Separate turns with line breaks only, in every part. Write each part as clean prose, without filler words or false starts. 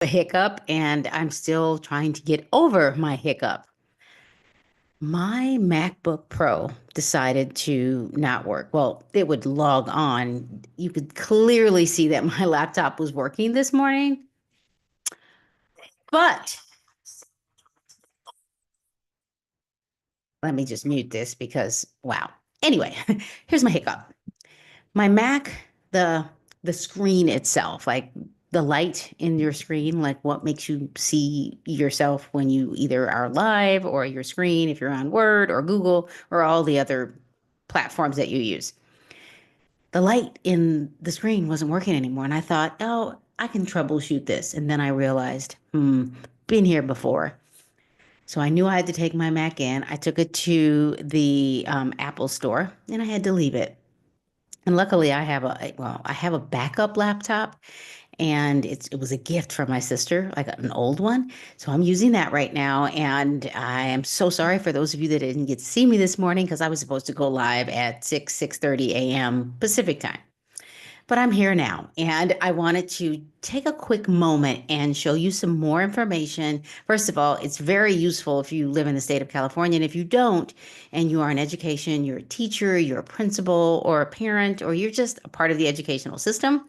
a hiccup and I'm still trying to get over my hiccup. My MacBook Pro decided to not work. Well, it would log on. You could clearly see that my laptop was working this morning, but let me just mute this because wow. Anyway, here's my hiccup. My Mac, the the screen itself, like the light in your screen, like what makes you see yourself when you either are live or your screen, if you're on Word or Google or all the other platforms that you use. The light in the screen wasn't working anymore. And I thought, oh, I can troubleshoot this. And then I realized, been here before. So I knew I had to take my Mac in. I took it to the Apple store and I had to leave it. And luckily, I have a backup laptop, and it was a gift from my sister. I got an old one, so I'm using that right now. And I am so sorry for those of you that didn't get to see me this morning because I was supposed to go live at 6:30 a.m. Pacific time. But I'm here now, and I wanted to take a quick moment and show you some more information. First of all, it's very useful if you live in the state of California. And if you don't, and you are in education, you're a teacher, you're a principal, or a parent, or you're just a part of the educational system,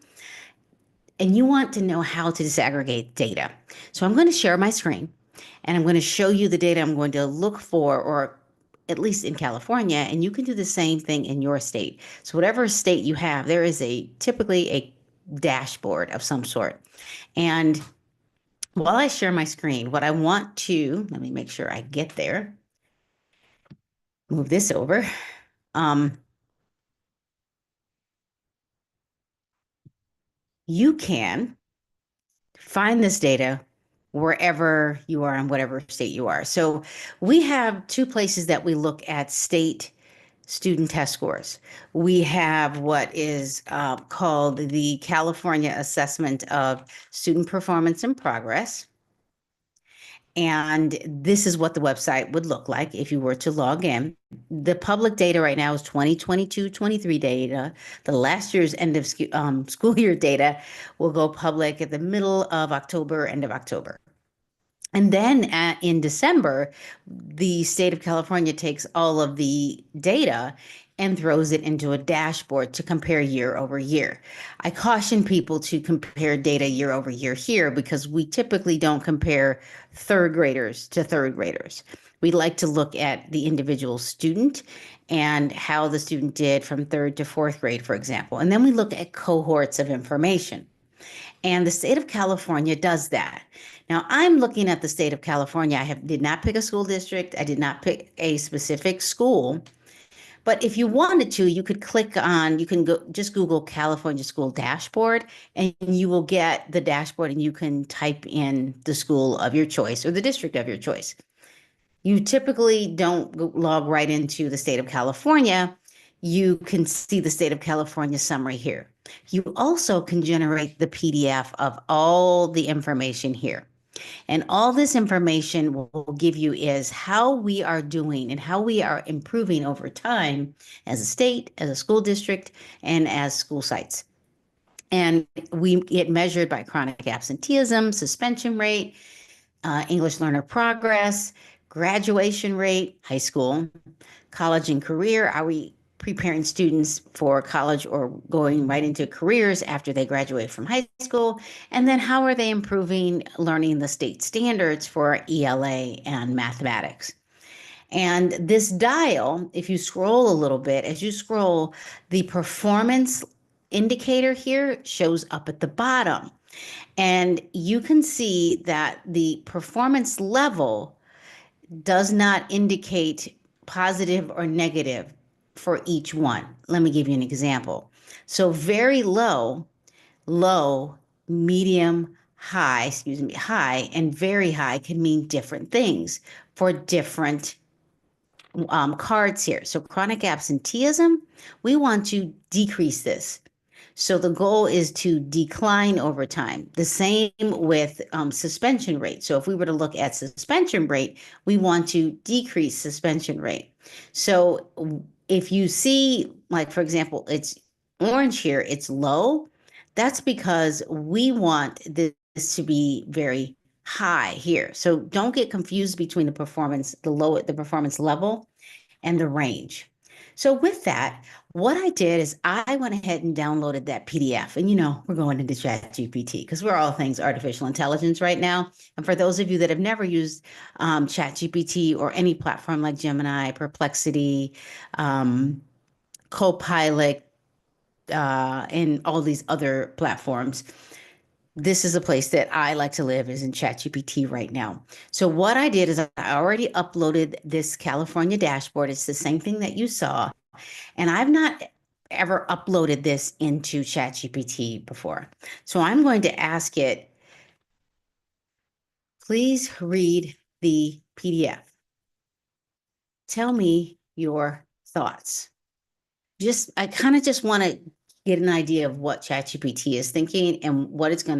and you want to know how to disaggregate data. So I'm going to share my screen, and I'm going to show you the data I'm going to look for, or at least in California, and you can do the same thing in your state. So whatever state you have, there is typically a dashboard of some sort. And while I share my screen, what I want to, let me make sure I get there, move this over. Um, you can find this data wherever you are in whatever state you are. So we have two places that we look at state student test scores. We have what is called the California Assessment of Student Performance and Progress. And this is what the website would look like if you were to log in. The public data right now is 2022-23 data. The last year's end of school year data will go public at the middle of October, end of October. And then in December, the state of California takes all of the data and throws it into a dashboard to compare year over year. I caution people to compare data year over year here because we typically don't compare third graders to third graders. We like to look at the individual student and how the student did from third to fourth grade, for example. And then we look at cohorts of information. And the state of California does that. Now, I'm looking at the state of California. Did not pick a school district. I did not pick a specific school. But if you wanted to, you could you can go just Google California School Dashboard, and you will get the dashboard, and you can type in the school of your choice or the district of your choice. You typically don't log right into the state of California. You can see the state of California summary here. You also can generate the PDF of all the information here. And all this information will give you is how we are doing and how we are improving over time as a state, as a school district, and as school sites. And we get measured by chronic absenteeism, suspension rate, English learner progress, graduation rate, high school, college and career. Are we preparing students for college or going right into careers after they graduate from high school? And then how are they improving learning the state standards for ELA and mathematics? And this dial, if you scroll a little bit, as you scroll, the performance indicator here shows up at the bottom. And you can see that the performance level does not indicate positive or negative for each one. Let me give you an example. So very low, low, medium, high, high, and very high can mean different things for different cards here. So chronic absenteeism, we want to decrease this. So the goal is to decline over time. The same with suspension rate. So if we were to look at suspension rate, we want to decrease suspension rate. So if you see, like, for example, it's orange here, it's low. That's because we want this to be very high here. So don't get confused between the performance level and the range. So with that, what I did is I went ahead and downloaded that PDF. And we're going into ChatGPT because we're all things artificial intelligence right now. And for those of you that have never used ChatGPT or any platform like Gemini, Perplexity, Copilot, and all these other platforms, this is a place that I like to live, is in ChatGPT right now. So what I did is I already uploaded this California dashboard. It's the same thing that you saw. And I've not ever uploaded this into ChatGPT before. So I'm going to ask it, please read the PDF. Tell me your thoughts. I kind of just want to get an idea of what ChatGPT is thinking and what it's going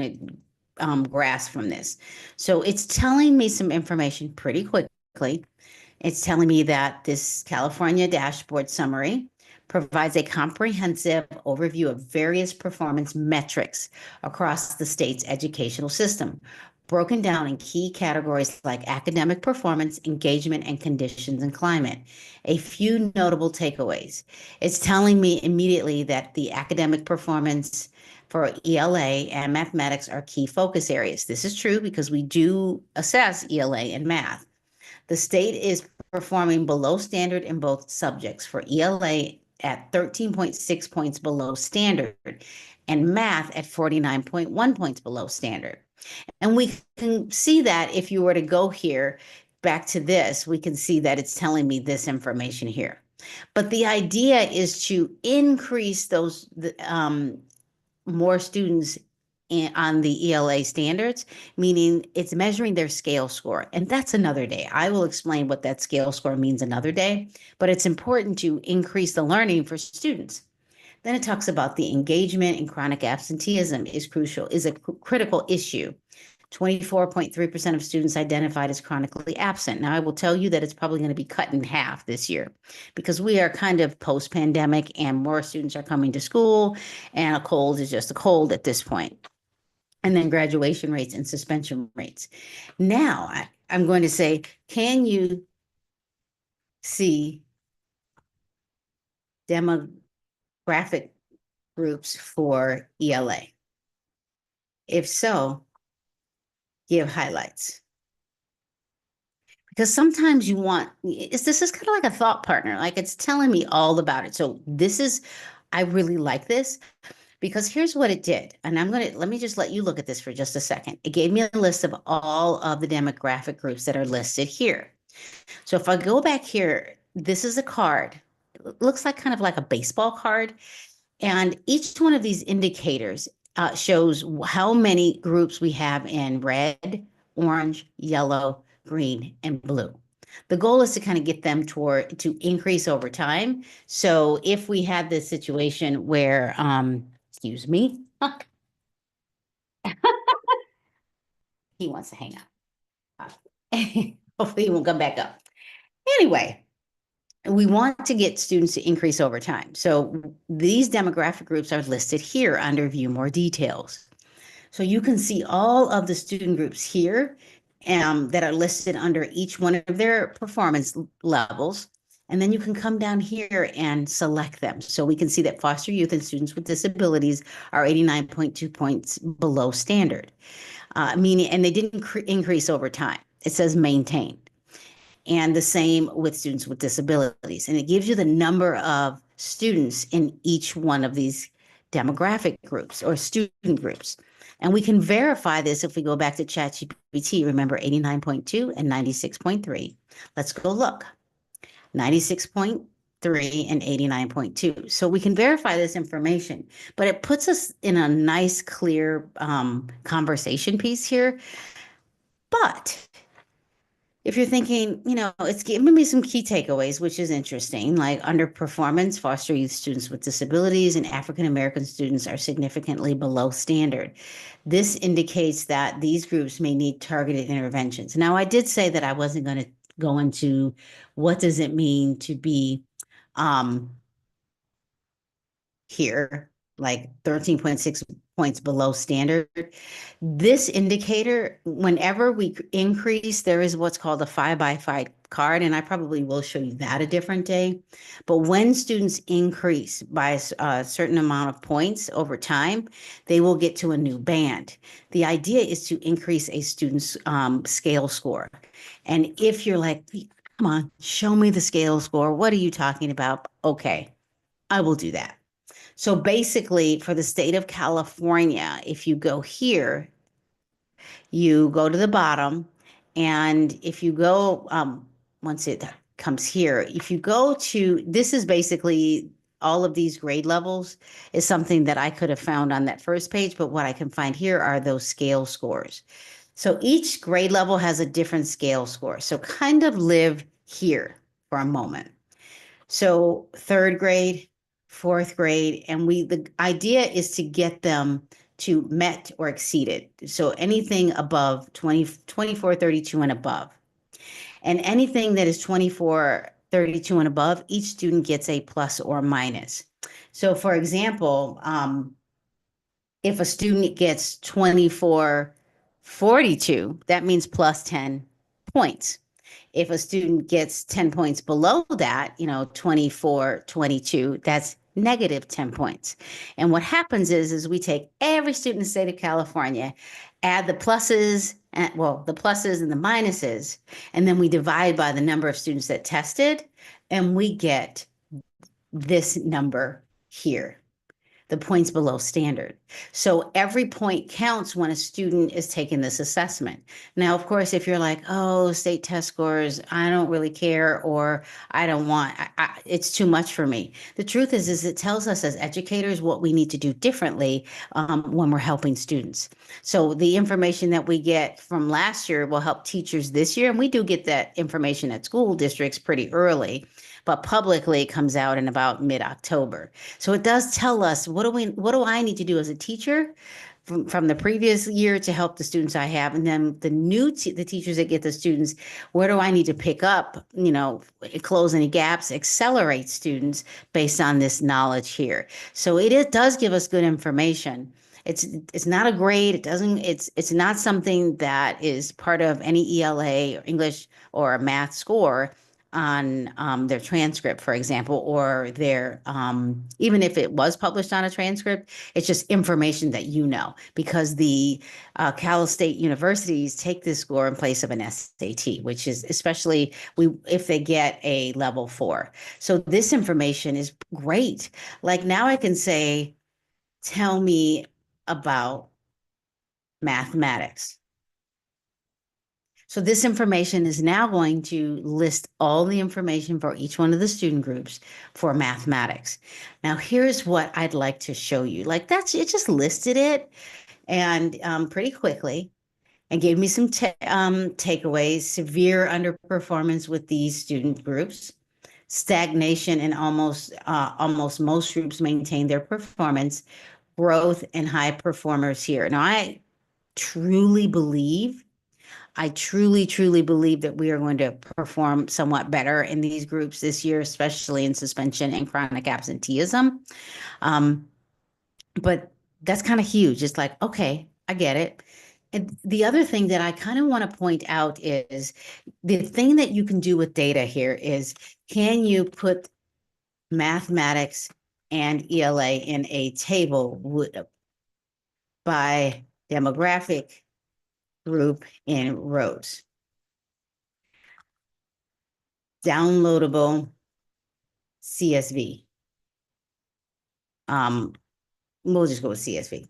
to grasp from this. So it's telling me some information pretty quickly. It's telling me that this California dashboard summary provides a comprehensive overview of various performance metrics across the state's educational system, broken down in key categories like academic performance, engagement, and conditions and climate. A few notable takeaways. It's telling me immediately that the academic performance for ELA and mathematics are key focus areas. This is true because we do assess ELA and math. The state is performing below standard in both subjects, for ELA at 13.6 points below standard and math at 49.1 points below standard. And we can see that if you were to go here back to this, we can see that it's telling me this information here. But the idea is to increase those more students on the ELA standards, meaning it's measuring their scale score. And that's another day. I will explain what that scale score means another day, but it's important to increase the learning for students. Then it talks about the engagement and chronic absenteeism is a critical issue. 24.3% of students identified as chronically absent. Now, I will tell you that it's probably going to be cut in half this year because we are kind of post-pandemic and more students are coming to school, and a cold is just a cold at this point. And then graduation rates and suspension rates. Now, I'm going to say, can you see demographic groups for ELA? If so, give highlights. Because sometimes this is kind of like a thought partner, like it's telling me all about it. So I really like this because here's what it did. And let me just let you look at this for just a second. It gave me a list of all of the demographic groups that are listed here. So if I go back here, this is a card. It looks like kind of like a baseball card. And each one of these indicators shows how many groups we have in red, orange, yellow, green, and blue. The goal is to kind of get them to increase over time. So if we had this situation where, excuse me, he wants to hang out. Hopefully he won't come back up. Anyway, we want to get students to increase over time. So these demographic groups are listed here under View More Details. So you can see all of the student groups here that are listed under each one of their performance levels. And then you can come down here and select them. So we can see that foster youth and students with disabilities are 89.2 points below standard, meaning, and they didn't increase over time. It says maintain. And the same with students with disabilities. And it gives you the number of students in each one of these demographic groups or student groups. And we can verify this if we go back to ChatGPT. Remember 89.2 and 96.3. Let's go look. 96.3 and 89.2. So we can verify this information, but it puts us in a nice, clear conversation piece here. But if you're thinking, it's giving me some key takeaways, which is interesting, like underperformance, foster youth students with disabilities, and African American students are significantly below standard. This indicates that these groups may need targeted interventions. Now, I did say that I wasn't going to go into what does it mean to be here, like 13.6 points below standard. This indicator, whenever we increase, there is what's called a 5x5 card, and I probably will show you that a different day. But when students increase by a certain amount of points over time, they will get to a new band. The idea is to increase a student's scale score. And if you're like, come on, show me the scale score. What are you talking about? Okay, I will do that. So basically, for the state of California, if you go here, you go to the bottom, and if you go, once it comes here, if you go to, this is basically all of these grade levels is something that I could have found on that first page, but what I can find here are those scale scores. So each grade level has a different scale score. So kind of live here for a moment. So third grade, fourth grade, and the idea is to get them to met or exceeded. So anything above 20, 24, 32 and above. And anything that is 24, 32 and above, each student gets a plus or minus. So for example, if a student gets 24, 42, that means plus 10 points. If a student gets 10 points below that, 24, 22, that's negative 10 points. And what happens is we take every student in the state of California, add the pluses, the pluses and the minuses, and then we divide by the number of students that tested, and we get this number here, the points below standard. So every point counts when a student is taking this assessment. Now, of course, if you're like, oh, state test scores, I don't really care, or I don't want, it's too much for me. The truth is it tells us as educators what we need to do differently when we're helping students. So the information that we get from last year will help teachers this year. And we do get that information at school districts pretty early, but publicly it comes out in about mid-October. So it does tell us what do I need to do as a teacher from the previous year to help the students I have, and then the teachers that get the students, where do I need to pick up, close any gaps, accelerate students based on this knowledge here. So it does give us good information. It's not a grade. It's not something that is part of any ELA or English or math score on their transcript, for example, or their even if it was published on a transcript, it's just information that because the Cal State universities take this score in place of an SAT, which is especially if they get a level 4. So this information is great. Like now I can say, tell me about mathematics. So this information is now going to list all the information for each one of the student groups for mathematics. Now, here's what I'd like to show you. Like it just listed it and pretty quickly and gave me some takeaways: severe underperformance with these student groups, stagnation in almost most groups maintain their performance, growth and high performers here. Now, I truly, truly believe that we are going to perform somewhat better in these groups this year, especially in suspension and chronic absenteeism. But that's kind of huge. It's like, okay, I get it. And the other thing that I kind of want to point out is the thing that you can do with data here is, can you put mathematics and ELA in a table by demographic group in rows? Downloadable CSV. We'll just go with CSV.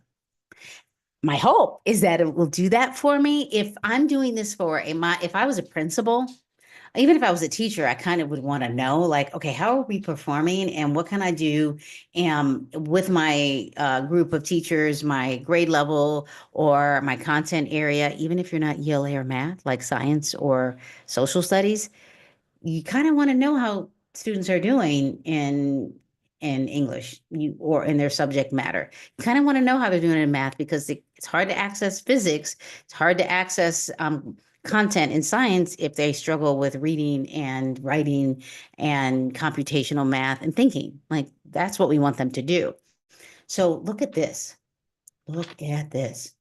My hope is that it will do that for me. If I'm doing this if I was a principal, even if I was a teacher, I kind of would want to know, like, okay, how are we performing and what can I do with my group of teachers, my grade level or my content area, even if you're not ELA or math, like science or social studies, you kind of want to know how students are doing in English or in their subject matter. You kind of want to know how they're doing in math because it's hard to access physics. It's hard to access content in science if they struggle with reading and writing and computational math and thinking. Like that's what we want them to do. So look at this. Look at this.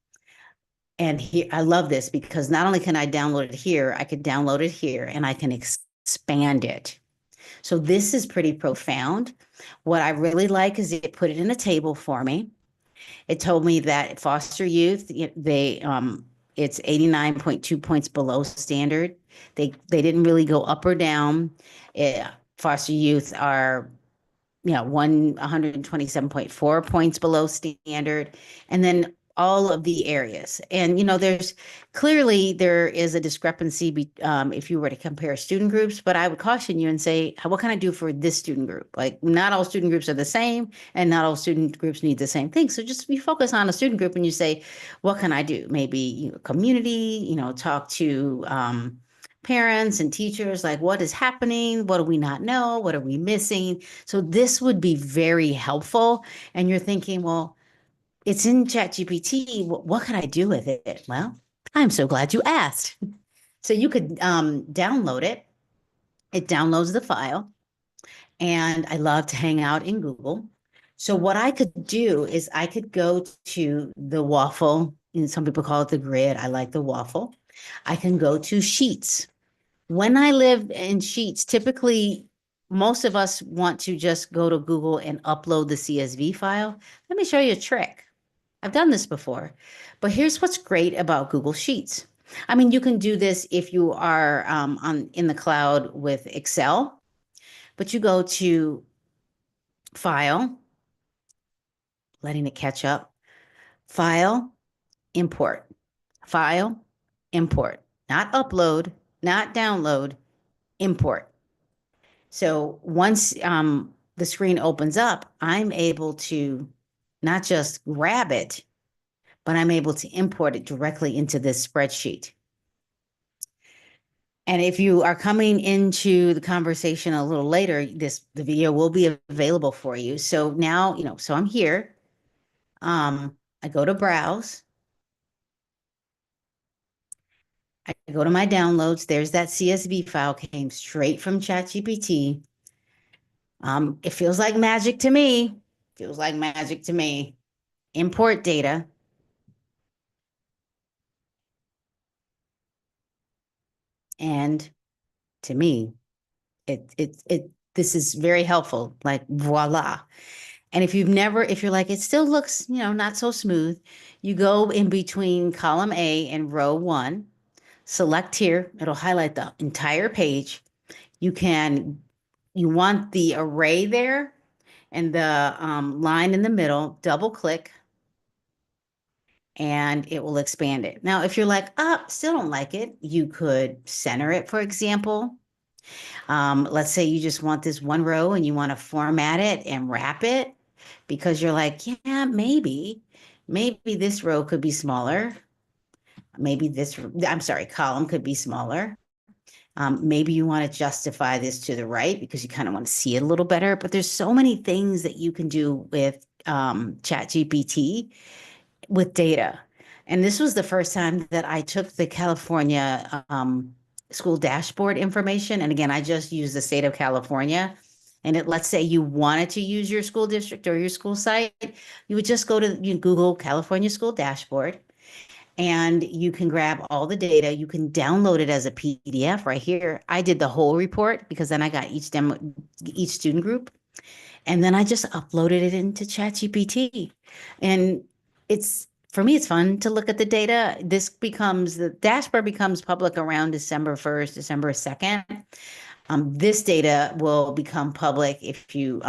And here, I love this because not only can I download it here, I could download it here and I can expand it. So this is pretty profound. What I really like is it put it in a table for me. It told me that foster youth, it's 89.2 points below standard. They didn't really go up or down. Foster youth are 127.4 points below standard. And then all of the areas. And, there's clearly there is a discrepancy if you were to compare student groups, but I would caution you and say, what can I do for this student group? Like, not all student groups are the same and not all student groups need the same thing. So just you focus on a student group and you say, what can I do? Maybe community, talk to parents and teachers, like what is happening? What do we not know? What are we missing? So this would be very helpful. And you're thinking, well, it's in ChatGPT. What can I do with it? Well, I'm so glad you asked. So you could download it. It downloads the file. And I love to hang out in Google. So what I could do is I could go to the waffle, and some people call it the grid. I like the waffle. I can go to Sheets. When I live in Sheets, typically most of us want to just go to Google and upload the CSV file. Let me show you a trick. I've done this before, but here's what's great about Google Sheets. I mean, you can do this if you are in the cloud with Excel, but you go to File, letting it catch up, File, Import, File, Import, not upload, not download, import. So once the screen opens up, I'm able to not just grab it, but I'm able to import it directly into this spreadsheet. And if you are coming into the conversation a little later, the video will be available for you. So now, so I'm here. I go to browse. I go to my downloads. There's that CSV file, came straight from ChatGPT. It feels like magic to me. Feels like magic to me. Import data. And to me, this is very helpful. Like, voila. And if you're like, it still looks, not so smooth, you go in between column A and row 1, select here, it'll highlight the entire page. You want the array there and the line in the middle, double click, and it will expand it. Now, if you're like, still don't like it, you could center it, for example. Let's say you just want this one row and you want to format it and wrap it because you're like, yeah, maybe this row could be smaller. Maybe column could be smaller. Maybe you want to justify this to the right because you kind of want to see it a little better. But there's so many things that you can do with ChatGPT with data. And this was the first time that I took the California school dashboard information. And again, I just use the state of California. And let's say you wanted to use your school district or your school site, you would just go to Google California School Dashboard and you can grab all the data. You can download it as a PDF right here. I did the whole report because then I got each student group. And then I just uploaded it into ChatGPT. And for me, it's fun to look at the data. The dashboard becomes public around December 1st, December 2nd. This data will become public if you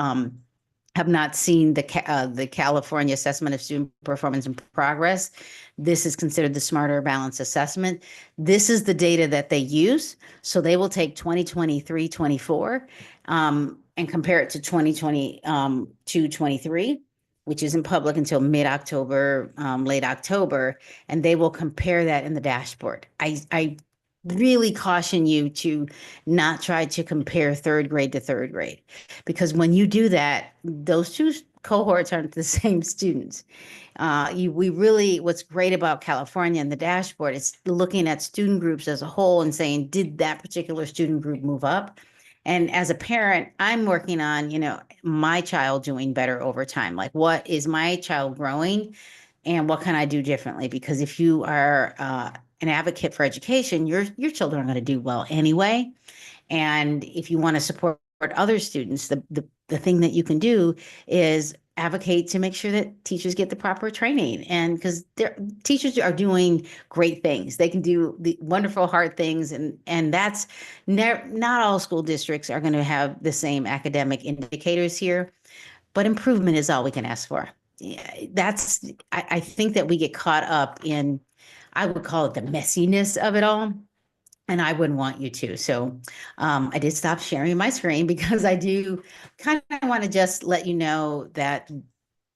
have not seen the California Assessment of Student Performance and Progress. This is considered the Smarter Balanced Assessment. This is the data that they use. So they will take 2023-24 and compare it to 2022-23, which isn't public until mid-October, late October, and they will compare that in the dashboard. I really caution you to not try to compare third grade to third grade, because when you do that, those two cohorts aren't the same students. What's great about California and the dashboard is looking at student groups as a whole and saying, did that particular student group move up? And as a parent, I'm working on, my child doing better over time. Like, what is my child growing and what can I do differently? Because if you are an advocate for education, your children are going to do well anyway. And if you want to support other students, the thing that you can do is advocate to make sure that teachers get the proper training. And because teachers are doing great things, they can do the wonderful hard things, and that's not all school districts are going to have the same academic indicators here, but improvement is all we can ask for. Yeah, I think that we get caught up in, I would call it the messiness of it all, and I wouldn't want you to. So I did stop sharing my screen because I do kind of want to just let you know that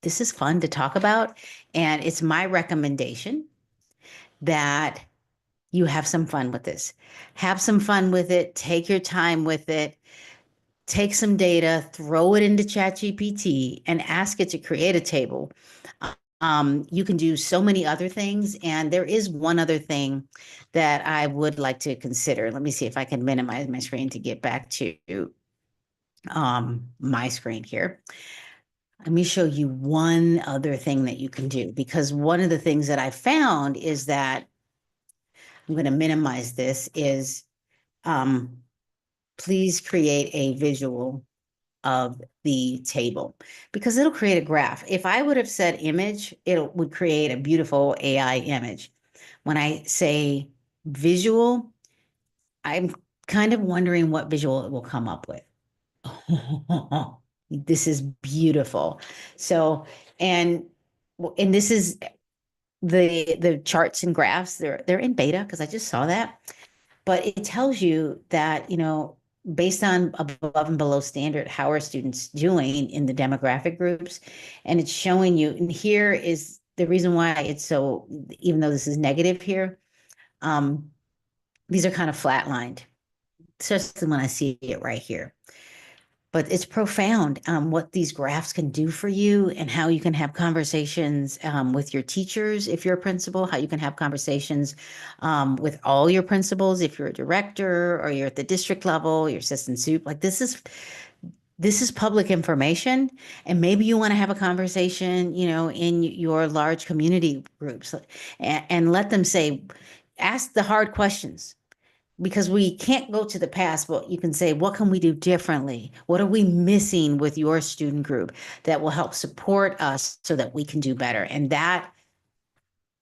this is fun to talk about. And it's my recommendation that you have some fun with this. Have some fun with it. Take your time with it. Take some data, throw it into ChatGPT, and ask it to create a table. You can do so many other things. And there is one other thing that I would like to consider. Let me see if I can minimize my screen to get back to my screen here. Let me show you one other thing that you can do, because one of the things that I found is that I'm going to minimize this is please create a visual of the table, because it'll create a graph. If I would have said image, it would create a beautiful AI image. When I say visual, I'm kind of wondering what visual it will come up with. This is beautiful. So, and and this is the charts and graphs. They're in beta because I just saw that, but it tells you that, based on above and below standard, how are students doing in the demographic groups? And it's showing you, and here is the reason why it's so, even though this is negative here, um, these are kind of flatlined, especially when I see it right here. But it's profound what these graphs can do for you, and how you can have conversations with your teachers if you're a principal, how you can have conversations with all your principals if you're a director or you're at the district level, your assistant soup. Like, this is public information, and maybe you want to have a conversation, in your large community groups, and let them say, ask the hard questions, because we can't go to the past, but you can say, what can we do differently? What are we missing with your student group that will help support us so that we can do better? And that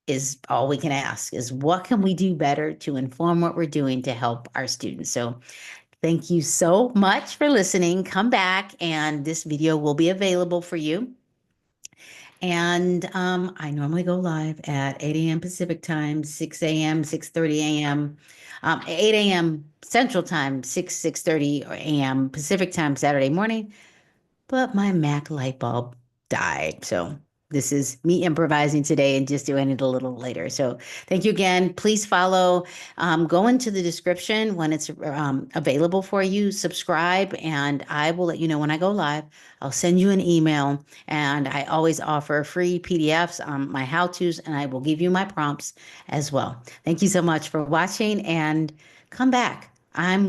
is all we can ask, is what can we do better to inform what we're doing to help our students? So thank you so much for listening. Come back, and this video will be available for you. And I normally go live at 8 a.m. Pacific time, 6 a.m., 6:30 a.m., 8 a.m. Central time, 6:30 a.m. Pacific time, Saturday morning. But my Mac light bulb died. So this is me improvising today and just doing it a little later. So thank you again. Please follow. Go into the description when it's available for you. Subscribe, and I will let you know when I go live. I'll send you an email, and I always offer free PDFs on my how-tos, and I will give you my prompts as well. Thank you so much for watching, and come back. I'm